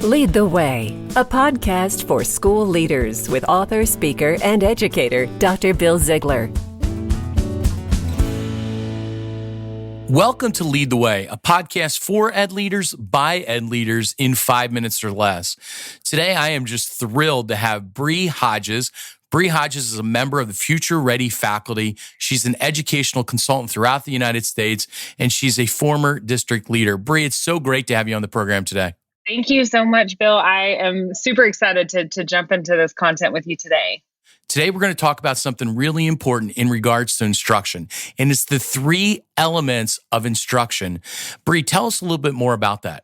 Lead the Way, a podcast for school leaders with author, speaker, and educator, Dr. Bill Ziegler. Welcome to Lead the Way, a podcast for ed leaders by ed leaders in 5 minutes or less. Today, I am just thrilled to have Bree Hodges. Bree Hodges is a member of the Future Ready faculty. She's an educational consultant throughout the United States, and she's a former district leader. Bree, it's so great to have you on the program today. Thank you so much, Bill. I am super excited to jump into this content with you today. Today, we're going to talk about something really important in regards to instruction, and it's the 3 elements of instruction. Bree, tell us a little bit more about that.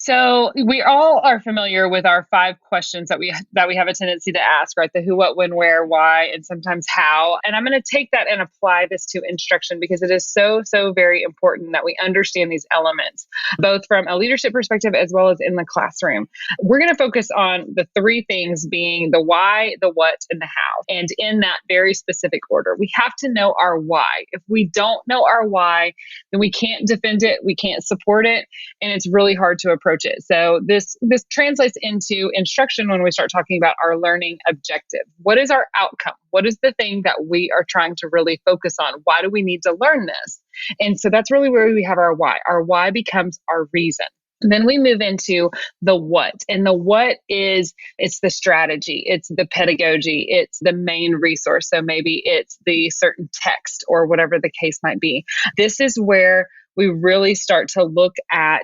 So we all are familiar with our 5 questions that we have a tendency to ask, right? The who, what, when, where, why, and sometimes how. And I'm going to take that and apply this to instruction because it is so very important that we understand these elements, both from a leadership perspective as well as in the classroom. We're going to focus on the 3 things being the why, the what, and the how. And in that very specific order, we have to know our why. If we don't know our why, then we can't defend it, we can't support it, and it's really hard to approach it. So this translates into instruction when we start talking about our learning objective. What is our outcome? What is the thing that we are trying to really focus on? Why do we need to learn this? And so that's really where we have our why. Our why becomes our reason. And then we move into the what. And the what is, it's the strategy, it's the pedagogy, it's the main resource. So maybe it's the certain text or whatever the case might be. This is where we really start to look at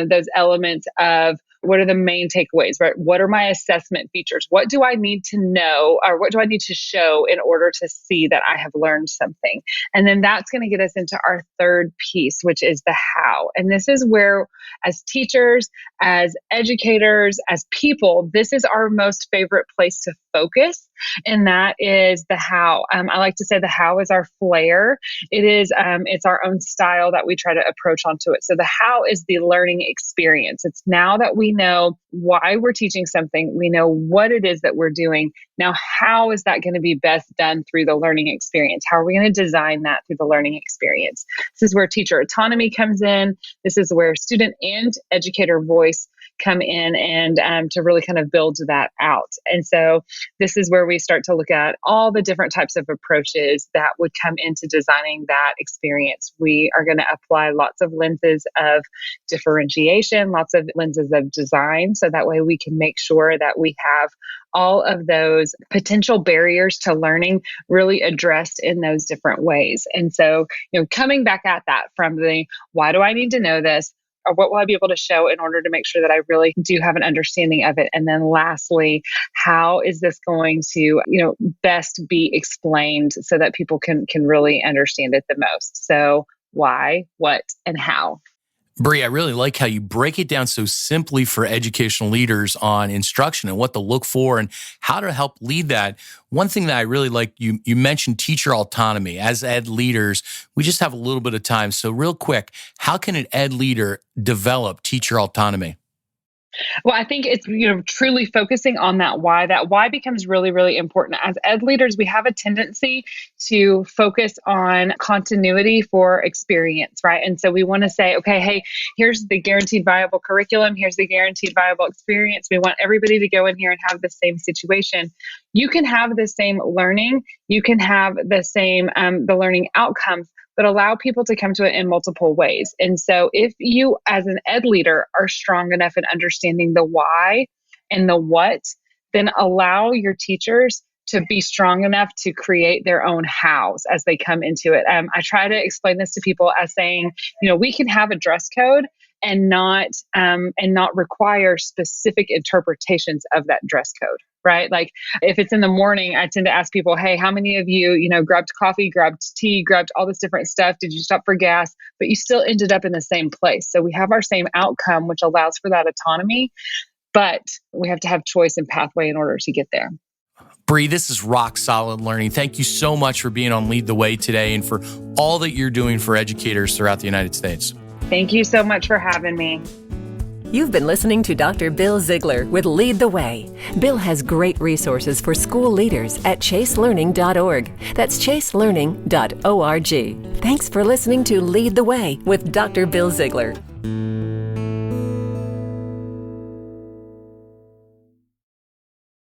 those elements of what are the main takeaways, right? What are my assessment features? What do I need to know or what do I need to show in order to see that I have learned something? And then that's going to get us into our 3rd piece, which is the how. And this is where, as teachers, as educators, as people, this is our most favorite place to focus. And that is the how. I like to say the how is our flair. It's our own style that we try to approach onto it. So the how is the learning experience. It's now that we know why we're teaching something, we know what it is that we're doing. Now, how is that going to be best done through the learning experience? How are we going to design that through the learning experience? This is where teacher autonomy comes in. This is where student and educator voice come in and to really kind of build that out. And so this is where we start to look at all the different types of approaches that would come into designing that experience. We are going to apply lots of lenses of differentiation, lots of lenses of design, so that way we can make sure that we have all of those potential barriers to learning really addressed in those different ways. And so, coming back at that from the why do I need to know this? Or what will I be able to show in order to make sure that I really do have an understanding of it? And then lastly, how is this going to, best be explained so that people can really understand it the most? So why, what, and how? Bree, I really like how you break it down so simply for educational leaders on instruction and what to look for and how to help lead that. One thing that I really like, you mentioned teacher autonomy. As ed leaders, we just have a little bit of time. So real quick, how can an ed leader develop teacher autonomy? Well, I think it's, truly focusing on that why. That why becomes really important. As ed leaders, we have a tendency to focus on continuity for experience, right? And so we want to say, okay, hey, here's the guaranteed viable curriculum. Here's the guaranteed viable experience. We want everybody to go in here and have the same situation. You can have the same learning. You can have the same, the learning outcomes, but allow people to come to it in multiple ways. And so if you as an ed leader are strong enough in understanding the why and the what, then allow your teachers to be strong enough to create their own hows as they come into it. I try to explain this to people as saying, we can have a dress code and not require specific interpretations of that dress code. Right? Like if it's in the morning, I tend to ask people, hey, how many of you, grabbed coffee, grabbed tea, grabbed all this different stuff? Did you stop for gas? But you still ended up in the same place. So we have our same outcome, which allows for that autonomy, but we have to have choice and pathway in order to get there. Bree, this is rock solid learning. Thank you so much for being on Lead the Way today and for all that you're doing for educators throughout the United States. Thank you so much for having me. You've been listening to Dr. Bill Ziegler with Lead the Way. Bill has great resources for school leaders at chaselearning.org. That's chaselearning.org. Thanks for listening to Lead the Way with Dr. Bill Ziegler.